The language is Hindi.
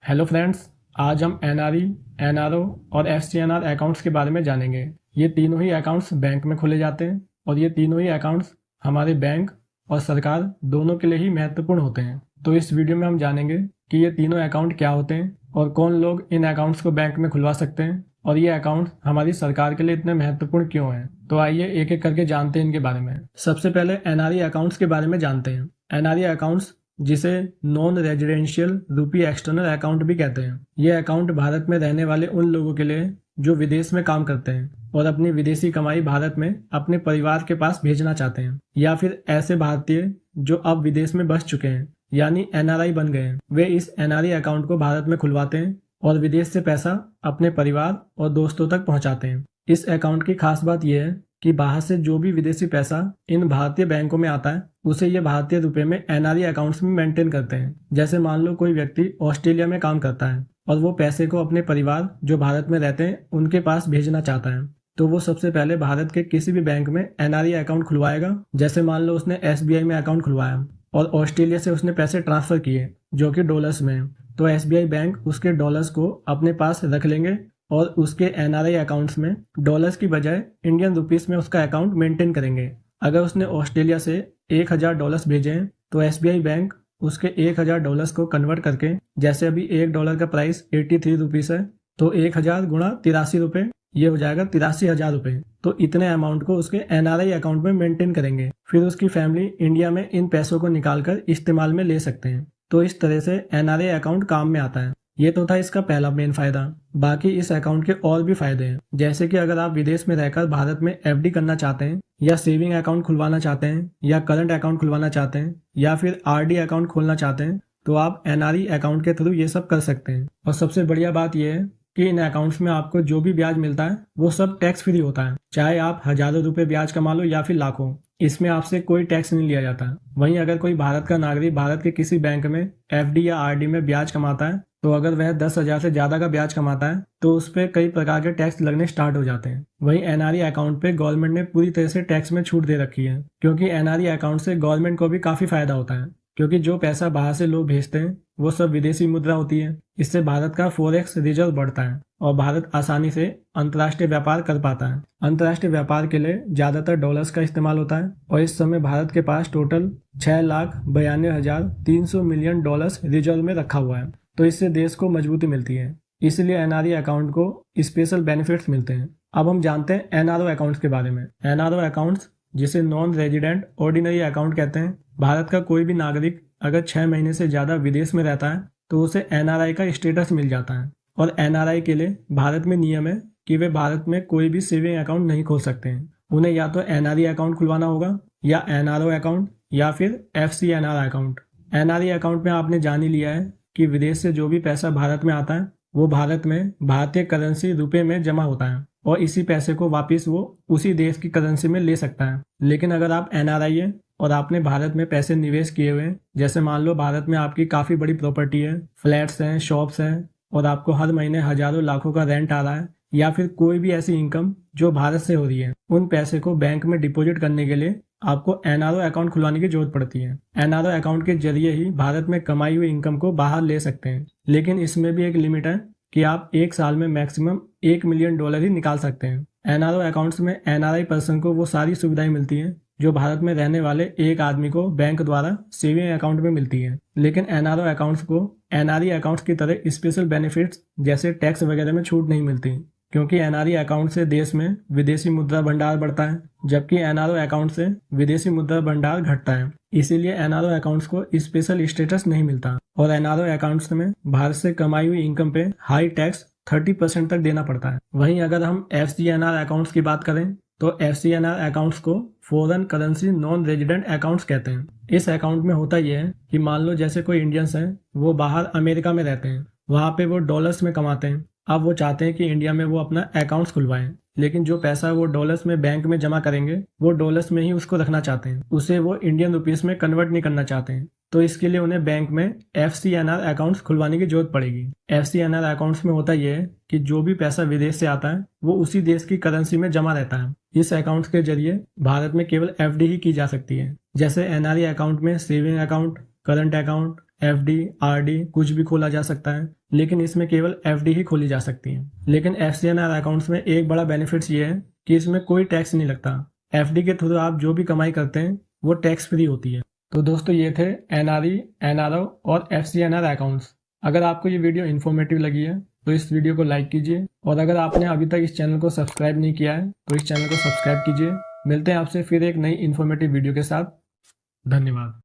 हेलो फ्रेंड्स, आज हम एनआरई, एनआरओ और एफसीएनआर अकाउंट्स के बारे में जानेंगे। ये तीनों ही अकाउंट्स बैंक में खोले जाते हैं और ये तीनों ही अकाउंट्स हमारे बैंक और सरकार दोनों के लिए ही महत्वपूर्ण होते हैं। तो इस वीडियो में हम जानेंगे कि ये तीनों अकाउंट क्या होते हैं और कौन लोग इन अकाउंट्स को बैंक में खुलवा सकते हैं और ये अकाउंट हमारी सरकार के लिए इतने महत्वपूर्ण क्यों हैं। तो आइए एक एक करके जानते हैं इनके बारे में। सबसे पहले एनआरई अकाउंट्स के बारे में जानते हैं। एनआरई अकाउंट्स, जिसे नॉन रेजिडेंशियल रूपी एक्सटर्नल अकाउंट भी कहते हैं, ये अकाउंट भारत में रहने वाले उन लोगों के लिए जो विदेश में काम करते हैं और अपनी विदेशी कमाई भारत में अपने परिवार के पास भेजना चाहते हैं, या फिर ऐसे भारतीय जो अब विदेश में बस चुके हैं यानी एनआरआई बन गए हैं, वे इस एनआरई अकाउंट को भारत में खुलवाते हैं और विदेश से पैसा अपने परिवार और दोस्तों तक पहुंचाते हैं। इस अकाउंट की खास बात यह है कि बाहर से जो भी विदेशी पैसा इन भारतीय बैंकों में आता है उसे ये भारतीय रुपए में एनआरई अकाउंट्स में मेंटेन करते हैं। जैसे मान लो कोई व्यक्ति ऑस्ट्रेलिया में काम करता है और वो पैसे को अपने परिवार जो भारत में रहते हैं उनके पास भेजना चाहता है, तो वो सबसे पहले भारत के किसी भी बैंक में एनआरई अकाउंट खुलवाएगा। जैसे मान लो उसने एसबीआई में अकाउंट खुलवाया और ऑस्ट्रेलिया से उसने पैसे ट्रांसफर किए जो कि डॉलर्स में है, तो एसबीआई बैंक उसके डॉलर्स को अपने पास रख लेंगे और उसके एनआरआई अकाउंट्स में डॉलर्स की बजाय इंडियन रुपीस में उसका अकाउंट मेंटेन करेंगे। अगर उसने ऑस्ट्रेलिया से 1000 डॉलर्स भेजे हैं तो एसबीआई बैंक उसके 1000 डॉलर्स को कन्वर्ट करके, जैसे अभी $1 का प्राइस 83 रुपीस है, तो 1000 गुणा 83 रुपये, ये हो जाएगा 83,000 रुपये। तो इतने अमाउंट को उसके एनआरआई अकाउंट में मेंटेन करेंगे। फिर उसकी फैमिली इंडिया में इन पैसों को निकालकर इस्तेमाल में ले सकते हैं। तो इस तरह से एनआरआई अकाउंट काम में आता है। ये तो था इसका पहला मेन फायदा। बाकी इस अकाउंट के और भी फायदे हैं, जैसे कि अगर आप विदेश में रहकर भारत में एफडी करना चाहते हैं या सेविंग अकाउंट खुलवाना चाहते हैं या करंट अकाउंट खुलवाना चाहते हैं या फिर आरडी अकाउंट खोलना चाहते हैं, तो आप एनआरई अकाउंट के थ्रू ये सब कर सकते हैं। और सबसे बढ़िया बात यह है कि इन अकाउंट्स में आपको जो भी ब्याज मिलता है वो सब टैक्स फ्री होता है, चाहे आप हजारों रुपए ब्याज कमा लो या फिर लाखों, इसमें आपसे कोई टैक्स नहीं लिया जाता। वहीं अगर कोई भारत का नागरिक भारत के किसी बैंक में एफडी या आरडी में ब्याज कमाता है, तो अगर वह 10,000 से ज्यादा का ब्याज कमाता है तो उस पर कई प्रकार के टैक्स लगने स्टार्ट हो जाते हैं। वहीं एनआरई अकाउंट पे गवर्नमेंट ने पूरी तरह से टैक्स में छूट दे रखी है, क्योंकि एनआरई अकाउंट से गवर्नमेंट को भी काफी फायदा होता है, क्योंकि जो पैसा बाहर से लोग भेजते हैं वो सब विदेशी मुद्रा होती है। इससे भारत का फॉरेक्स रिजर्व बढ़ता है और भारत आसानी से अंतर्राष्ट्रीय व्यापार कर पाता है। अंतर्राष्ट्रीय व्यापार के लिए ज्यादातर डॉलर्स का इस्तेमाल होता है और इस समय भारत के पास टोटल 6,92,300 मिलियन डॉलर्स रिजर्व में रखा हुआ है। तो इससे देश को मजबूती मिलती है, इसलिए एनआरई अकाउंट को स्पेशल बेनिफिट्स मिलते हैं। अब हम जानते हैं एनआरओ अकाउंट्स के बारे में। एनआरओ अकाउंट्स, जिसे नॉन रेजिडेंट ऑर्डिनरी अकाउंट कहते हैं, भारत का कोई भी नागरिक अगर 6 महीने से ज्यादा विदेश में रहता है तो उसे एनआरआई का स्टेटस मिल जाता है। और एनआरआई के लिए भारत में नियम है कि वे भारत में कोई भी सेविंग अकाउंट नहीं खोल सकते हैं। उन्हें या तो एनआरई अकाउंट खुलवाना होगा या एनआरओ अकाउंट या फिर एफसीएनआर अकाउंट। एनआरई अकाउंट में आपने जान ही लिया है कि विदेश से जो भी पैसा भारत में आता है वो भारत में भारतीय करेंसी रुपए में जमा होता है और इसी पैसे को वापस वो उसी देश की करेंसी में ले सकता है। लेकिन अगर आप एनआरआई है और आपने भारत में पैसे निवेश किए हुए हैं, जैसे मान लो भारत में आपकी काफी बड़ी प्रॉपर्टी है, फ्लैट्स हैं, शॉप्स हैं और आपको हर महीने हजारों लाखों का रेंट आ रहा है, या फिर कोई भी ऐसी इनकम जो भारत से हो रही है, उन पैसे को बैंक में डिपॉजिट करने के लिए आपको एनआरओ अकाउंट खुलवाने की जरूरत पड़ती है। एनआरओ अकाउंट के जरिए ही भारत में कमाई हुई इनकम को बाहर ले सकते हैं, लेकिन इसमें भी एक लिमिट है कि आप एक साल में मैक्सिमम $1 मिलियन ही निकाल सकते हैं। एनआरओ अकाउंट्स में एनआरआई पर्सन को वो सारी सुविधाएं मिलती हैं जो भारत में रहने वाले एक आदमी को बैंक द्वारा सेविंग अकाउंट में मिलती है। लेकिन एनआरओ अकाउंट्स को एनआरई अकाउंट्स की तरह स्पेशल बेनिफिट्स जैसे टैक्स वगैरह में छूट नहीं मिलती, क्योंकि एनआरई अकाउंट से देश में विदेशी मुद्रा भंडार बढ़ता है, जबकि एनआरओ अकाउंट से विदेशी मुद्रा भंडार घटता है। इसीलिए एनआरओ अकाउंट्स को स्पेशल स्टेटस नहीं मिलता और एनआरओ अकाउंट्स में भारत से कमाई हुई इनकम पे हाई टैक्स 30% तक देना पड़ता है। वहीं अगर हम एफसीएनआर अकाउंट्स की बात करें तो एफसीएनआर अकाउंट्स को foreign currency non resident accounts कहते हैं। इस अकाउंट में होता यह है कि मान लो जैसे कोई इंडियंस हैं, वो बाहर अमेरिका में रहते हैं, वहां पे वो डॉलर्स में कमाते हैं। अब वो चाहते हैं कि इंडिया में वो अपना अकाउंट्स खुलवाएं, लेकिन जो पैसा वो डॉलर्स में बैंक में जमा करेंगे वो डॉलर्स में ही उसको रखना चाहते हैं, उसे वो इंडियन रुपीस में कन्वर्ट नहीं करना चाहते हैं। तो इसके लिए उन्हें बैंक में एफसीएनआर अकाउंट्स खुलवाने की जरूरत पड़ेगी। एफसीएनआर अकाउंट्स में होता यह है कि जो भी पैसा विदेश से आता है वो उसी देश की करेंसी में जमा रहता है। इस अकाउंट्स के जरिए भारत में केवल एफडी ही की जा सकती है। जैसे एनआरई अकाउंट में saving account, current account, FD, RD कुछ भी खोला जा सकता है, लेकिन इसमें केवल FD ही खोली जा सकती है। लेकिन FCNR अकाउंट्स में एक बड़ा बेनिफिट्स ये है कि इसमें कोई टैक्स नहीं लगता। FD के थ्रू आप जो भी कमाई करते हैं वो टैक्स फ्री होती है। तो दोस्तों ये थे NRE, NRO और FCNR अकाउंट्स। अगर आपको ये वीडियो इन्फॉर्मेटिव लगी है तो इस वीडियो को लाइक कीजिए, और अगर आपने अभी तक इस चैनल को सब्सक्राइब नहीं किया है तो इस चैनल को सब्सक्राइब कीजिए। मिलते हैं आपसे फिर एक नई इन्फॉर्मेटिव वीडियो के साथ। धन्यवाद।